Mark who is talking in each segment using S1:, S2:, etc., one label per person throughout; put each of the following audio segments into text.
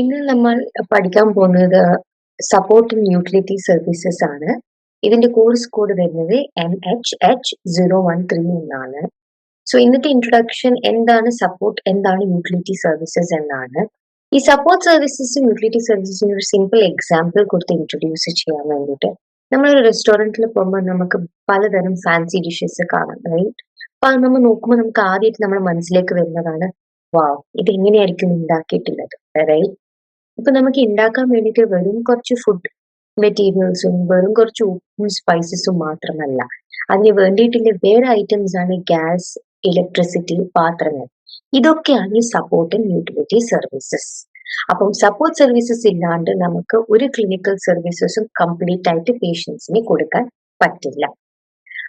S1: ഇന്ന് നമ്മൾ പഠിക്കാൻ പോകുന്നത് സപ്പോർട്ട് ആൻഡ് യൂട്ടിലിറ്റി സർവീസസ് ആണ്. ഇതിന്റെ കോഴ്സ് കോഡ് വരുന്നത് MHH013 എന്നാണ്. ഇന്നത്തെ ഇൻട്രൊഡക്ഷൻ എന്താണ് സപ്പോർട്ട്, എന്താണ് യൂട്ടിലിറ്റി സർവീസസ് എന്നാണ്. ഈ സപ്പോർട്ട് സർവീസസും യൂട്ടിലിറ്റി സർവീസസിന് ഒരു സിമ്പിൾ എക്സാമ്പിൾ കൊടുത്ത് ഇൻട്രൊഡ്യൂസ് ചെയ്യാൻ വേണ്ടിയിട്ട് നമ്മളൊരു റെസ്റ്റോറൻറ്റിൽ പോകുമ്പോൾ നമുക്ക് പലതരം ഫാൻസി ഡിഷസ് കാണാം, റൈറ്റ്? അപ്പൊ അത് നമ്മൾ നോക്കുമ്പോൾ നമുക്ക് ആദ്യമായിട്ട് നമ്മുടെ മനസ്സിലേക്ക് വരുന്നതാണ്, വാവ്, ഇത് എങ്ങനെയായിരിക്കും ഉണ്ടാക്കിയിട്ടുള്ളത്, റൈറ്റ്? ഇപ്പൊ നമുക്ക് ഉണ്ടാക്കാൻ വേണ്ടിയിട്ട് വെറും കുറച്ച് ഫുഡ് മെറ്റീരിയൽസും വെറും കുറച്ച് ഉപ്പും സ്പൈസസും മാത്രമല്ല, അതിന് വേണ്ടിയിട്ടുള്ള വേറെ ഐറ്റംസ് ആണ് ഗ്യാസ്, ഇലക്ട്രിസിറ്റി, പാത്രങ്ങൾ. ഇതൊക്കെയാണ് ഈ സപ്പോർട്ട് ആൻഡ് യൂട്ടിലിറ്റി സർവീസസ്. അപ്പം സപ്പോർട്ട് സർവീസസ് ഇല്ലാണ്ട് നമുക്ക് ഒരു ക്ലിനിക്കൽ സർവീസസും കംപ്ലീറ്റ് ആയിട്ട് പേഷ്യൻസിന് കൊടുക്കാൻ പറ്റില്ല.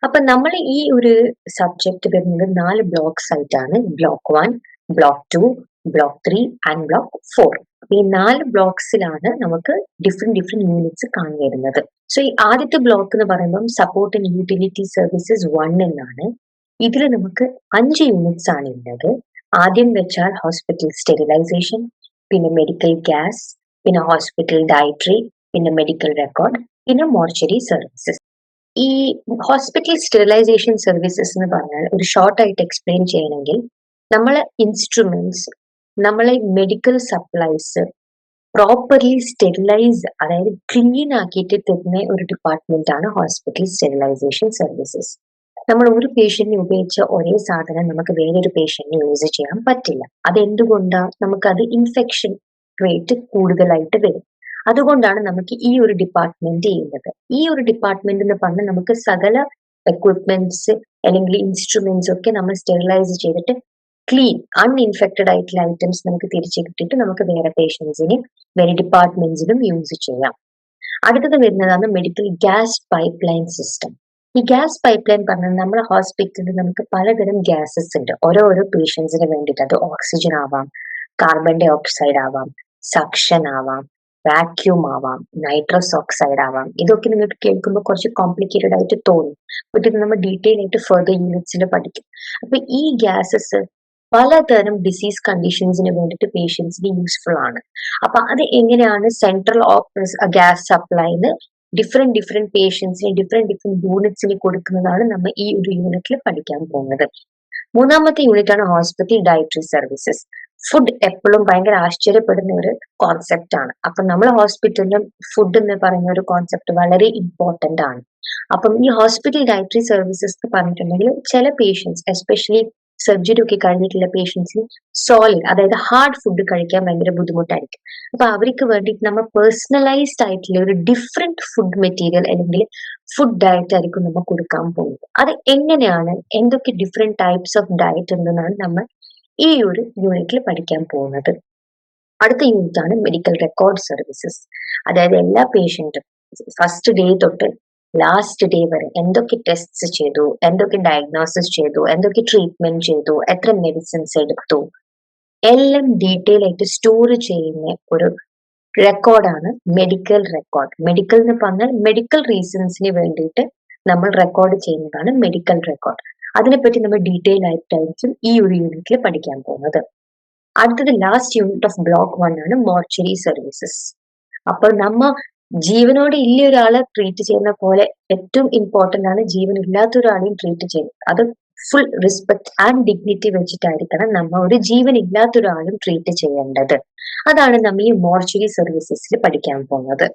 S1: അപ്പൊ നമ്മൾ ഈ ഒരു സബ്ജക്ട് വരുന്നത് 4 ബ്ലോക്സ് ആയിട്ടാണ്. Block 1, block 2, block 3 and block 4. ഈ 4 ബ്ലോക്സിലാണ് നമുക്ക് ഡിഫറെന്റ് യൂണിറ്റ്സ് കാണുന്നത്. ഈ ആദ്യത്തെ ബ്ലോക്ക് എന്ന് പറയുമ്പോൾ സപ്പോർട്ട് ആൻഡ് യൂട്ടിലിറ്റി സർവീസസ് 1 എന്നാണ്. ഇതിൽ നമുക്ക് 5 യൂണിറ്റ്സ് ആണ് ഉള്ളത്. ആദ്യം വെച്ചാൽ ഹോസ്പിറ്റൽ സ്റ്റെറിലൈസേഷൻ, പിന്നെ മെഡിക്കൽ ഗ്യാസ്, പിന്നെ ഹോസ്പിറ്റൽ ഡയറ്ററി, പിന്നെ മെഡിക്കൽ റെക്കോർഡ്, പിന്നെ മോർച്ചറി സർവീസസ്. ഈ ഹോസ്പിറ്റൽ സ്റ്റെറിലൈസേഷൻ സർവീസസ് എന്ന് പറഞ്ഞാൽ ഒരു ഷോർട്ട് ആയിട്ട് എക്സ്പ്ലെയിൻ ചെയ്യണമെങ്കിൽ, നമ്മളെ ഇൻസ്ട്രുമെന്റ്സ്, നമ്മളെ മെഡിക്കൽ സപ്ലൈസ് പ്രോപ്പർലി സ്റ്റെറിലൈസ്, അതായത് ക്ലീൻ ആക്കിയിട്ട് തരുന്ന ഒരു ഡിപ്പാർട്ട്മെന്റ് ആണ് ഹോസ്പിറ്റൽ സ്റ്റെറിലൈസേഷൻ സർവീസസ്. നമ്മൾ ഒരു പേഷ്യന്റിന് ഉപയോഗിച്ച ഒരേ സാധനം നമുക്ക് വേറൊരു പേഷ്യന്റിന് യൂസ് ചെയ്യാൻ പറ്റില്ല. അതെന്തുകൊണ്ടാണ്? നമുക്കത് ഇൻഫെക്ഷൻ റേറ്റ് കൂടുതലായിട്ട് വരും. അതുകൊണ്ടാണ് നമുക്ക് ഈ ഒരു ഡിപ്പാർട്ട്മെന്റ് ചെയ്യുന്നത്. ഈ ഒരു ഡിപ്പാർട്ട്മെന്റ് എന്ന് പറഞ്ഞാൽ നമുക്ക് സകല എക്വിപ്മെന്റ്സ് അല്ലെങ്കിൽ ഇൻസ്ട്രുമെന്റ്സ് ഒക്കെ നമ്മൾ സ്റ്റെറിലൈസ് ചെയ്തിട്ട് ക്ലീൻ അൺഇൻഫെക്റ്റഡ് ആയിട്ടുള്ള ഐറ്റംസ് നമുക്ക് തിരിച്ചു കിട്ടിയിട്ട് നമുക്ക് വേറെ പേഷ്യൻസിന് വേറെ ഡിപ്പാർട്ട്മെന്റ്സിനും യൂസ് ചെയ്യാം. അടുത്തത് വരുന്നതാണ് medical gas pipe line system. ഈ ഗ്യാസ് പൈപ്പ് ലൈൻ പറഞ്ഞാൽ നമ്മുടെ ഹോസ്പിറ്റലിൽ നമുക്ക് പലതരം ഗ്യാസസ് ഉണ്ട് ഓരോ പേഷ്യൻസിന് വേണ്ടിയിട്ട്. അത് ഓക്സിജൻ ആവാം, കാർബൺ ഡൈ ഓക്സൈഡ് ആവാം, സക്ഷൻ ആവാം, വാക്യൂം ആവാം, നൈട്രസ് ഓക്സൈഡ് ആവാം. ഇതൊക്കെ നിങ്ങൾക്ക് കേൾക്കുമ്പോൾ കുറച്ച് കോംപ്ലിക്കേറ്റഡ് ആയിട്ട് തോന്നും. ബട്ട് ഇത് നമ്മൾ ഡീറ്റെയിൽ ആയിട്ട് ഫർദർ യൂണിറ്റ്സിൽ പഠിക്കും. അപ്പൊ ഈ ഗ്യാസസ് പലതരം ഡിസീസ് കണ്ടീഷൻസിന് വേണ്ടിയിട്ട് പേഷ്യൻസിന് യൂസ്ഫുൾ ആണ്. അപ്പൊ അത് എങ്ങനെയാണ് സെൻട്രൽ ഗ്യാസ് സപ്ലൈന്ന് ഡിഫറെന്റ് പേഷ്യൻസിന് ഡിഫറെന്റ് യൂണിറ്റ്സിന് കൊടുക്കുന്നതാണ് നമ്മൾ ഈ ഒരു യൂണിറ്റിൽ പഠിക്കാൻ പോകുന്നത്. മൂന്നാമത്തെ യൂണിറ്റ് ആണ് ഹോസ്പിറ്റൽ ഡയറ്ററി സർവീസസ്. ഫുഡ് എപ്പോഴും ഭയങ്കര ആശ്ചര്യപ്പെടുന്ന ഒരു കോൺസെപ്റ്റ് ആണ്. അപ്പൊ നമ്മൾ ഹോസ്പിറ്റലിൽ ഫുഡ് എന്ന് പറയുന്ന ഒരു കോൺസെപ്റ്റ് വളരെ ഇമ്പോർട്ടന്റ് ആണ്. അപ്പം ഈ ഹോസ്പിറ്റൽ ഡയറ്ററി സർവീസസ് എന്ന് പറഞ്ഞിട്ടുണ്ടെങ്കിൽ ചില പേഷ്യൻസ്, എസ്പെഷ്യലി സർജറി ഒക്കെ കഴിഞ്ഞിട്ടുള്ള പേഷ്യൻസിന് സോളിഡ്, അതായത് ഹാർഡ് ഫുഡ് കഴിക്കാൻ ഭയങ്കര ബുദ്ധിമുട്ടായിരിക്കും. അപ്പൊ അവർക്ക് വേണ്ടിയിട്ട് നമ്മൾ പേഴ്സണലൈസ്ഡ് ആയിട്ടുള്ള ഒരു ഡിഫറെന്റ് ഫുഡ് മെറ്റീരിയൽ അല്ലെങ്കിൽ ഫുഡ് ഡയറ്റ് ആയിരിക്കും നമ്മൾ കൊടുക്കാൻ പോകുന്നത്. അത് എങ്ങനെയാണ്, എന്തൊക്കെ ഡിഫറെന്റ് ടൈപ്സ് ഓഫ് ഡയറ്റ് ഉണ്ടെന്നാണ് നമ്മൾ ഈ ഒരു യൂണിറ്റിൽ പഠിക്കാൻ പോകുന്നത്. അടുത്ത യൂണിറ്റ് ആണ് മെഡിക്കൽ റെക്കോർഡ് സർവീസസ്. അതായത് എല്ലാ പേഷ്യന്റും ഫസ്റ്റ് ഡേ തൊട്ട് ലാസ്റ്റ് ഡേ വരെ എന്തൊക്കെ ടെസ്റ്റ് ചെയ്തു, എന്തൊക്കെ ഡയഗ്നോസിസ് ചെയ്തു, എന്തൊക്കെ ട്രീറ്റ്മെന്റ് ചെയ്തു, എത്ര മെഡിസിൻസ് എടുത്തു, എല്ലാം ഡീറ്റെയിൽ ആയിട്ട് സ്റ്റോർ ചെയ്യുന്ന ഒരു റെക്കോർഡാണ് മെഡിക്കൽ റെക്കോർഡ്. മെഡിക്കൽ എന്ന് പറഞ്ഞാൽ മെഡിക്കൽ റീസൺസിന് വേണ്ടിയിട്ട് നമ്മൾ റെക്കോർഡ് ചെയ്യുന്നതാണ് മെഡിക്കൽ റെക്കോർഡ്. അതിനെപ്പറ്റി നമ്മൾ ഡീറ്റെയിൽ ആയിട്ടായിരിക്കും ഈ ഒരു യൂണിറ്റിൽ പഠിക്കാൻ പോകുന്നത്. അടുത്തത് ലാസ്റ്റ് യൂണിറ്റ് ഓഫ് ബ്ലോക്ക് 1 ആണ് മോർച്ചറി സർവീസസ്. അപ്പൊ നമ്മ ജീവനോടെ ഇല്ല ഒരാളെ ട്രീറ്റ് ചെയ്യുന്ന പോലെ ഏറ്റവും ഇമ്പോർട്ടന്റ് ആണ് ജീവനില്ലാത്ത ഒരാളെയും ട്രീറ്റ് ചെയ്യുന്നത്. അത് ഫുൾ റെസ്പെക്ട് ആൻഡ് ഡിഗ്നിറ്റി വെച്ചിട്ടായിരിക്കണം നമ്മൾ ഒരു ജീവനില്ലാത്ത ഒരാളും ട്രീറ്റ് ചെയ്യേണ്ടത്. അതാണ് നമ്മൾ ഈ മോർച്ചറി സർവീസസിൽ പഠിക്കാൻ പോകുന്നത്.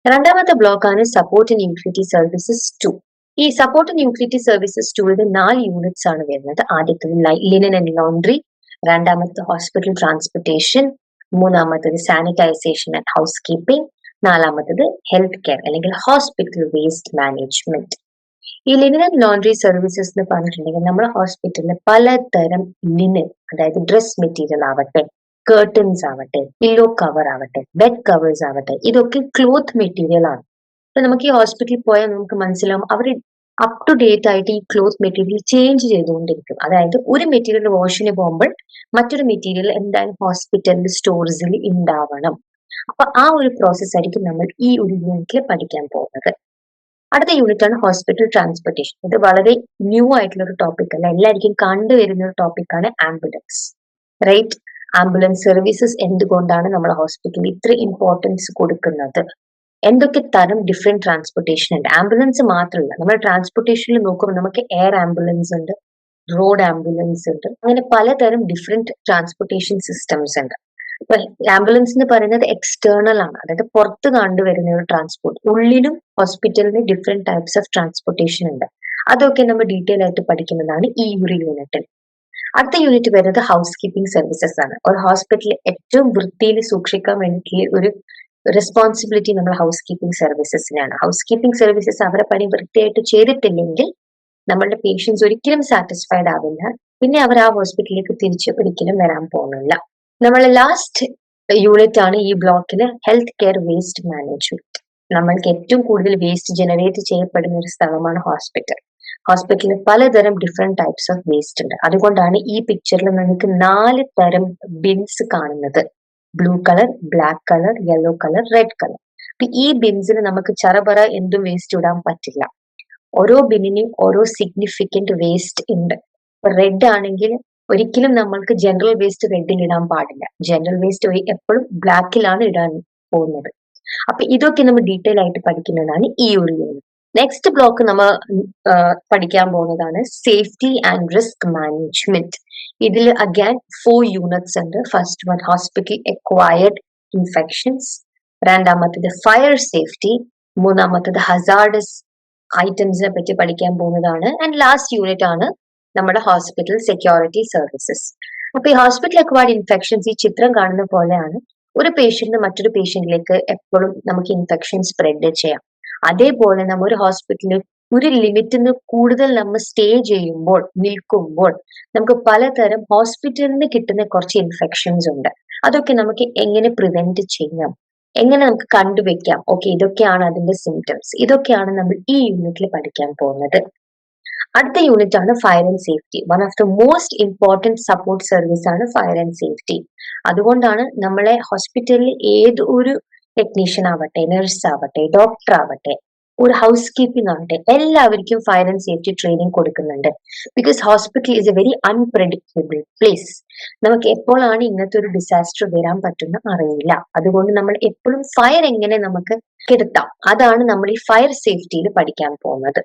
S1: രണ്ടാമത്തെ ബ്ലോക്ക് ആണ് സപ്പോർട്ട് ആൻഡ് യൂട്ടിലിറ്റി സർവീസസ് 2. ഈ support and utility services 2 4 units ആണ് വരുന്നത്. ആദ്യത്തത് ലിനൻ ആൻഡ് ലോണ്ടറി, രണ്ടാമത്തെ ഹോസ്പിറ്റൽ ട്രാൻസ്പോർട്ടേഷൻ, മൂന്നാമത്തത് സാനിറ്റൈസേഷൻ ആൻഡ് ഹൗസ് കീപ്പിംഗ്, നാലാമത്തത് ഹെൽത്ത് കെയർ അല്ലെങ്കിൽ ഹോസ്പിറ്റൽ വേസ്റ്റ് മാനേജ്മെന്റ്. ഈ ലിനൻ ആൻഡ് ലോണ്ടറി സർവീസസ് എന്ന് പറഞ്ഞിട്ടുണ്ടെങ്കിൽ നമ്മുടെ ഹോസ്പിറ്റലിൽ പലതരം ലിനൻ, അതായത് ഡ്രസ് മെറ്റീരിയൽ ആവട്ടെ, കേർട്ടൻസ് ആവട്ടെ, പില്ലോ കവർ ആവട്ടെ, ബെഡ് കവേഴ്സ് ആവട്ടെ, ഇതൊക്കെ ക്ലോത്ത് മെറ്റീരിയൽ ആണ്. അപ്പൊ നമുക്ക് ഈ ഹോസ്പിറ്റലിൽ പോയാൽ നമുക്ക് മനസ്സിലാവും അവർ അപ് ടു ഡേറ്റ് ആയിട്ട് ഈ ക്ലോത്ത് മെറ്റീരിയൽ ചേഞ്ച് ചെയ്തുകൊണ്ടിരിക്കും. അതായത് ഒരു മെറ്റീരിയൽ വാഷിന് പോകുമ്പോൾ മറ്റൊരു മെറ്റീരിയൽ എന്തായാലും ഹോസ്പിറ്റലിൽ സ്റ്റോറേജിൽ ഉണ്ടാവണം. അപ്പൊ ആ ഒരു പ്രോസസ് ആയിരിക്കും നമ്മൾ ഈ ഒരു യൂണിറ്റിൽ പഠിക്കാൻ പോകുന്നത്. അടുത്ത യൂണിറ്റ് ആണ് ഹോസ്പിറ്റൽ ട്രാൻസ്പോർട്ടേഷൻ. ഇത് വളരെ ന്യൂ ആയിട്ടുള്ള ഒരു ടോപ്പിക് അല്ല, എല്ലാവർക്കും കണ്ടുവരുന്ന ഒരു ടോപ്പിക്കാണ് ആംബുലൻസ്, റൈറ്റ്? ആംബുലൻസ് സർവീസസ് എന്തുകൊണ്ടാണ് നമ്മുടെ ഹോസ്പിറ്റലിൽ ഇത്ര ഇമ്പോർട്ടൻസ് കൊടുക്കുന്നത്, എന്തൊക്കെ തരം ഡിഫറെന്റ് ട്രാൻസ്പോർട്ടേഷൻ ഉണ്ട്. ആംബുലൻസ് മാത്രമല്ല, നമ്മൾ ട്രാൻസ്പോർട്ടേഷനിൽ നോക്കുമ്പോൾ നമുക്ക് എയർ ആംബുലൻസ് ഉണ്ട്, റോഡ് ആംബുലൻസ് ഉണ്ട്, അങ്ങനെ പലതരം ഡിഫറെന്റ് ട്രാൻസ്പോർട്ടേഷൻ സിസ്റ്റംസ് ഉണ്ട്. ഇപ്പൊ ആംബുലൻസ് എന്ന് പറയുന്നത് എക്സ്റ്റേണൽ ആണ്, അതായത് പുറത്ത് കണ്ടുവരുന്ന ഒരു ട്രാൻസ്പോർട്ട്. ഉള്ളിലും ഹോസ്പിറ്റലിന് ഡിഫറെന്റ് ടൈപ്സ് ഓഫ് ട്രാൻസ്പോർട്ടേഷൻ ഉണ്ട്. അതൊക്കെ നമ്മൾ ഡീറ്റെയിൽ ആയിട്ട് പഠിക്കുന്നതാണ് ഈ ഒരു യൂണിറ്റിൽ. അടുത്ത യൂണിറ്റ് വരുന്നത് ഹൗസ് കീപ്പിംഗ് സർവീസസ് ആണ്. ഒരു ഹോസ്പിറ്റലിൽ ഏറ്റവും വൃത്തിയിൽ സൂക്ഷിക്കാൻ വേണ്ടിയിട്ടുള്ള ഒരു റെസ്പോൺസിബിലിറ്റി നമ്മൾ ഹൗസ് കീപ്പിംഗ് സർവീസസിനാണ്. ഹൗസ് കീപ്പിംഗ് സർവീസസ് അവരെ പണി വൃത്തിയായിട്ട് ചെയ്തിട്ടില്ലെങ്കിൽ നമ്മളുടെ പേഷ്യൻസ് ഒരിക്കലും സാറ്റിസ്ഫൈഡ് ആവില്ല, പിന്നെ അവർ ആ ഹോസ്പിറ്റലിലേക്ക് തിരിച്ച് ഒരിക്കലും വരാൻ പോകുന്നില്ല. നമ്മളെ ലാസ്റ്റ് യൂണിറ്റ് ആണ് ഈ ബ്ലോക്കിൽ ഹെൽത്ത് കെയർ വേസ്റ്റ് മാനേജ്മെന്റ്. നമ്മൾക്ക് ഏറ്റവും കൂടുതൽ വേസ്റ്റ് ജനറേറ്റ് ചെയ്യപ്പെടുന്ന ഒരു സ്ഥലമാണ് ഹോസ്പിറ്റൽ. ഹോസ്പിറ്റലിൽ പലതരം ഡിഫറെന്റ് ടൈപ്സ് ഓഫ് വേസ്റ്റ് ഉണ്ട്. അതുകൊണ്ടാണ് ഈ പിക്ചറിൽ നമുക്ക് 4 തരം ബിൻസ് കാണുന്നത്: blue colour, black colour, yellow colour, red colour. അപ്പൊ ഈ ബിൻസിൽ നമുക്ക് ചറപറ എന്തും വേസ്റ്റ് ഇടാൻ പറ്റില്ല. ഓരോ ബിന്നിനും ഓരോ സിഗ്നിഫിക്കന്റ് വേസ്റ്റ് ഉണ്ട്. ഇപ്പൊ റെഡ് ആണെങ്കിൽ ഒരിക്കലും നമ്മൾക്ക് ജനറൽ വേസ്റ്റ് റെഡിൽ ഇടാൻ പാടില്ല. ജനറൽ വേസ്റ്റ് എപ്പോഴും ബ്ലാക്കിലാണ് ഇടാൻ പോകുന്നത്. അപ്പൊ ഇതൊക്കെ നമ്മൾ ഡീറ്റെയിൽ ആയിട്ട് പഠിക്കുന്നതാണ് ഈ ഒരു യൂണിറ്റ്. നെക്സ്റ്റ് ബ്ലോക്ക് നമ്മൾ പഠിക്കാൻ പോകുന്നതാണ് സേഫ്റ്റി ആൻഡ് റിസ്ക് മാനേജ്മെന്റ്. ഇതിൽ അഗൈൻ 4 യൂണിറ്റ്സ് ഉണ്ട്. First one hospital acquired infections, രണ്ടാമത്തത് ഫയർ സേഫ്റ്റി, മൂന്നാമത്തത് ഹസാർഡസ് ഐറ്റംസിനെ പറ്റി പഠിക്കാൻ പോകുന്നതാണ്. ആൻഡ് ലാസ്റ്റ് യൂണിറ്റ് ആണ് നമ്മുടെ ഹോസ്പിറ്റൽ സെക്യൂരിറ്റി സർവീസസ്. അപ്പൊ ഈ ഹോസ്പിറ്റൽ അക്വയർഡ് ഇൻഫെക്ഷൻസ് ഈ ചിത്രം കാണുന്ന പോലെയാണ്. ഒരു പേഷ്യന്റ് മറ്റൊരു പേഷ്യന്റിലേക്ക് എപ്പോഴും നമുക്ക് ഇൻഫെക്ഷൻ സ്പ്രെഡ് ചെയ്യാം. അതേപോലെ നമ്മൾ ഒരു ഹോസ്പിറ്റലിൽ ഒരു ലിമിറ്റിന് കൂടുതൽ നമ്മൾ സ്റ്റേ ചെയ്യുമ്പോൾ, നിൽക്കുമ്പോൾ നമുക്ക് പലതരം ഹോസ്പിറ്റലിന് കിട്ടുന്ന കുറച്ച് ഇൻഫെക്ഷൻസ് ഉണ്ട്. അതൊക്കെ നമുക്ക് എങ്ങനെ പ്രിവെന്റ് ചെയ്യാം, എങ്ങനെ നമുക്ക് കണ്ടുവെക്കാം. ഓക്കെ, ഇതൊക്കെയാണ് അതിന്റെ സിംറ്റംസ്. ഇതൊക്കെയാണ് നമ്മൾ ഈ യൂണിറ്റിൽ പഠിക്കാൻ പോകുന്നത്. അടുത്ത യൂണിറ്റ് ആണ് fire and safety. One of the most important support service ആണ് ഫയർ ആൻഡ് സേഫ്റ്റി. അതുകൊണ്ടാണ് നമ്മളെ ഹോസ്പിറ്റലിൽ ഏത് ഒരു ടെക്നീഷ്യൻ ആവട്ടെ, നഴ്സ് ആവട്ടെ, ഡോക്ടർ ആവട്ടെ, ഒരു ഹൗസ് കീപ്പിംഗ് ആവട്ടെ, എല്ലാവർക്കും ഫയർ ആൻഡ് സേഫ്റ്റി ട്രെയിനിങ് കൊടുക്കുന്നുണ്ട്. Because hospital is A very unpredictable place. നമുക്ക് എപ്പോഴാണ് ഇങ്ങനത്തെ ഒരു ഡിസാസ്റ്റർ വരാൻ പറ്റുന്ന അറിയില്ല. അതുകൊണ്ട് നമ്മൾ എപ്പോഴും ഫയർ എങ്ങനെ നമുക്ക് കെടുത്താം, അതാണ് നമ്മൾ ഈ ഫയർ സേഫ്റ്റിയിൽ പഠിക്കാൻ പോകുന്നത്.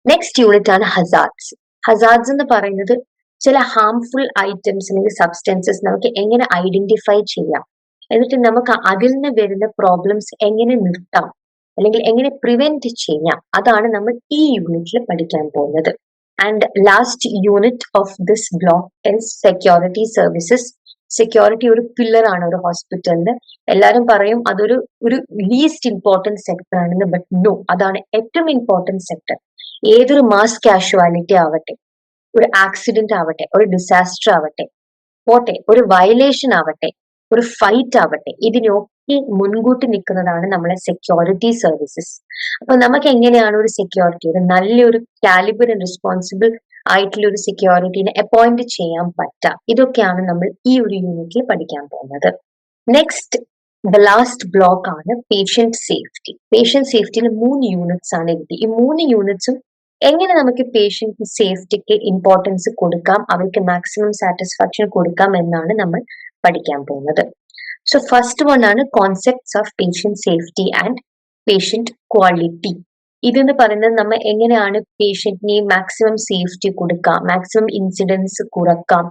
S1: നെക്സ്റ്റ് യൂണിറ്റ് ആണ് ഹസാർഡ്സ്. ഹസാർഡ്സ് എന്ന് പറയുന്നത് ചില ഹാംഫുൾ ഐറ്റംസ് അല്ലെങ്കിൽ സബ്സ്റ്റൻസസ് നമുക്ക് എങ്ങനെ ഐഡന്റിഫൈ ചെയ്യാം, എന്നിട്ട് നമുക്ക് അതിൽ നിന്ന് വരുന്ന പ്രോബ്ലംസ് എങ്ങനെ നിർത്താം, അല്ലെങ്കിൽ എങ്ങനെ പ്രിവെന്റ് ചെയ്യാം, അതാണ് നമ്മൾ ഈ യൂണിറ്റിൽ പഠിക്കാൻ പോകുന്നത്. And last unit of this block is security services. Security ഒരു പില്ലർ ആണ് ഒരു ഹോസ്പിറ്റലിന്. എല്ലാവരും പറയും അതൊരു ലീസ്റ്റ് ഇമ്പോർട്ടൻറ്റ് സെക്ടർ ആണെന്ന്, ബട്ട് നോ, അതാണ് ഏറ്റവും ഇമ്പോർട്ടൻറ്റ് സെക്ടർ. ഏതൊരു മാസ് കാഷ്വാലിറ്റി ആവട്ടെ, ഒരു ആക്സിഡന്റ് ആവട്ടെ, ഒരു ഡിസാസ്റ്റർ ആവട്ടെ, പോട്ടെ, ഒരു വയലേഷൻ ആവട്ടെ, ഒരു ഫൈറ്റ് ആവട്ടെ, ഇതിനൊക്കെ മുൻകൂട്ടി നിൽക്കുന്നതാണ് നമ്മളെ സെക്യൂരിറ്റി സർവീസസ്. അപ്പൊ നമുക്ക് എങ്ങനെയാണ് ഒരു സെക്യൂരിറ്റി, ഒരു നല്ലൊരു കാലിബർ ആൻഡ് റെസ്പോൺസിബിൾ ആയിട്ടുള്ള ഒരു സെക്യൂരിറ്റിനെ അപ്പോയിന്റ് ചെയ്യാൻ പറ്റുക, ഇതൊക്കെയാണ് നമ്മൾ ഈ ഒരു യൂണിറ്റിൽ പഠിക്കാൻ പോകുന്നത്. നെക്സ്റ്റ് ദ ലാസ്റ്റ് ബ്ലോക്ക് ആണ് പേഷ്യന്റ് സേഫ്റ്റി. പേഷ്യന്റ് സേഫ്റ്റിയിൽ 3 യൂണിറ്റ്സ് ആണ് എഴുതി. ഈ 3 യൂണിറ്റ്സും എങ്ങനെ നമുക്ക് പേഷ്യന്റ് സേഫ്റ്റിക്ക് ഇമ്പോർട്ടൻസ് കൊടുക്കാം, അവർക്ക് മാക്സിമം സാറ്റിസ്ഫാക്ഷൻ കൊടുക്കാം എന്നാണ് നമ്മൾ പഠിക്കാൻ പോകുന്നത്. സോ ഫസ്റ്റ് വൺ ആണ് concepts of patient safety and patient quality. ഇതെന്ന് പറയുന്നത് നമ്മൾ എങ്ങനെയാണ് പേഷ്യന്റിന് മാക്സിമം സേഫ്റ്റി കൊടുക്കാം, മാക്സിമം ഇൻസിഡൻസ് കുറക്കാം,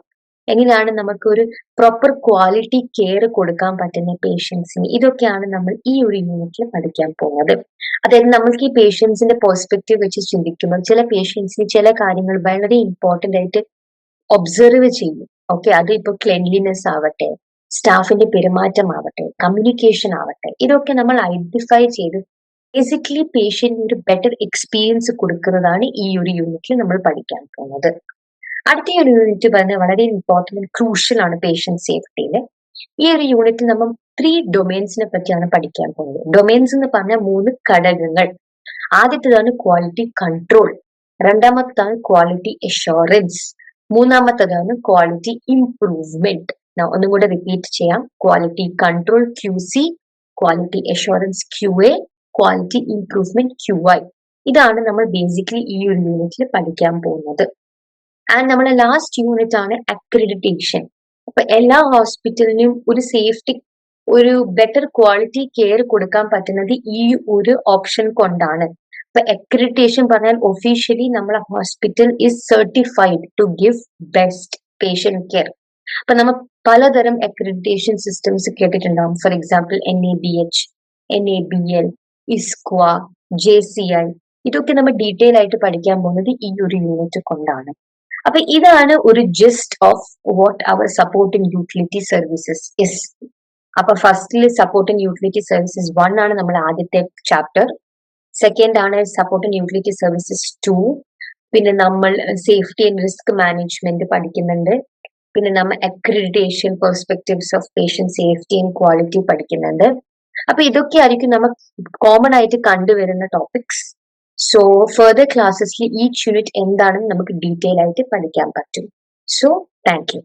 S1: എങ്ങനെയാണ് നമുക്ക് ഒരു പ്രോപ്പർ ക്വാളിറ്റി കെയർ കൊടുക്കാൻ പറ്റുന്ന പേഷ്യൻസിന്, ഇതൊക്കെയാണ് നമ്മൾ ഈ ഒരു യൂണിറ്റിൽ പഠിക്കാൻ പോകുന്നത്. അതായത് നമ്മൾക്ക് ഈ പേഷ്യൻസിന്റെ പെർസ്പെക്റ്റീവ് വെച്ച് ചിന്തിക്കുമ്പോൾ ചില പേഷ്യൻസിന് ചില കാര്യങ്ങൾ വളരെ ഇമ്പോർട്ടന്റ് ആയിട്ട് ഒബ്സർവ് ചെയ്യും. ഓക്കെ, അത് ഇപ്പോൾ ക്ലെൻലിനെസ് ആവട്ടെ, സ്റ്റാഫിന്റെ പെരുമാറ്റം ആവട്ടെ, കമ്മ്യൂണിക്കേഷൻ ആവട്ടെ, ഇതൊക്കെ നമ്മൾ ഐഡന്റിഫൈ ചെയ്ത് ബേസിക്കലി പേഷ്യന്റിന് ഒരു ബെറ്റർ എക്സ്പീരിയൻസ് കൊടുക്കുന്നതാണ് ഈ ഒരു യൂണിറ്റിൽ നമ്മൾ പഠിക്കാൻ പോകുന്നത്. അടുത്ത ഒരു യൂണിറ്റ് പറഞ്ഞാൽ വളരെ ഇമ്പോർട്ടന്റ് ക്രൂഷ്യൽ ആണ് പേഷ്യന്റ് സേഫ്റ്റിയിൽ. ഈ ഒരു യൂണിറ്റിൽ നമ്മൾ 3 ഡൊമൈൻസിനെ പറ്റിയാണ് പഠിക്കാൻ പോകുന്നത്. ഡൊമൈൻസ് എന്ന് പറഞ്ഞാൽ 3 ഘടകങ്ങൾ. ആദ്യത്തേതാണ് ക്വാളിറ്റി കൺട്രോൾ, രണ്ടാമത്തേതാണ് ക്വാളിറ്റി അഷ്വറൻസ്, മൂന്നാമത്തേതാണ് ക്വാളിറ്റി ഇംപ്രൂവ്മെന്റ്. ഒന്നും കൂടെ റിപ്പീറ്റ് ചെയ്യാം: quality control QC, quality assurance QA, quality improvement QI. ഇതാണ് നമ്മൾ ബേസിക്കലി ഈ ഒരു യൂണിറ്റിൽ പഠിക്കാൻ പോകുന്നത്. ആൻഡ് നമ്മുടെ ലാസ്റ്റ് യൂണിറ്റ് ആണ് അക്രഡിറ്റേഷൻ. അപ്പൊ എല്ലാ ഹോസ്പിറ്റലിനും ഒരു സേഫ്റ്റി, ഒരു ബെറ്റർ ക്വാളിറ്റി കെയർ കൊടുക്കാൻ പറ്റുന്നത് ഈ ഒരു ഓപ്ഷൻ കൊണ്ടാണ്. ഇപ്പൊ അക്രഡിറ്റേഷൻ പറഞ്ഞാൽ ഒഫീഷ്യലി നമ്മളെ hospital is certified to give best patient care. അപ്പൊ നമ്മൾ പലതരം അക്രഡിറ്റേഷൻ സിസ്റ്റംസ് കേട്ടിട്ടുണ്ടാവും. For example NABH, NABL, ISQA, JCI. ഇതൊക്കെ നമ്മൾ ഡീറ്റെയിൽ ആയിട്ട് പഠിക്കാൻ പോകുന്നത് ഈ ഒരു യൂണിറ്റ് കൊണ്ടാണ്. അപ്പൊ ഇതാണ് ഒരു gist of what our support in utility services is. അപ്പൊ ഫസ്റ്റില് സപ്പോർട്ട് ഇൻ യൂട്ടിലിറ്റി സർവീസസ് 1 ആണ് നമ്മൾ ആദ്യത്തെ ചാപ്റ്റർ. സെക്കൻഡ് ആണ് സപ്പോർട്ട് ഇൻ യൂട്ടിലിറ്റി സർവീസസ് 2. പിന്നെ നമ്മൾ സേഫ്റ്റി ആൻഡ് റിസ്ക് മാനേജ്മെന്റ് പഠിക്കുന്നുണ്ട്. പിന്നെ നമ്മൾ accreditation, perspectives of patient safety and quality പഠിക്കുന്നുണ്ട്. അപ്പൊ ഇതൊക്കെ ആയിരിക്കും നമ്മൾ കോമൺ ആയിട്ട് കണ്ടുവരുന്ന ടോപ്പിക്സ്. സോ ഫർദർ ക്ലാസ്സസിൽ ഈച്ച് യൂണിറ്റ് എന്താണെന്ന് നമുക്ക് ഡീറ്റെയിൽ ആയിട്ട് പഠിക്കാൻ പറ്റും. So thank U.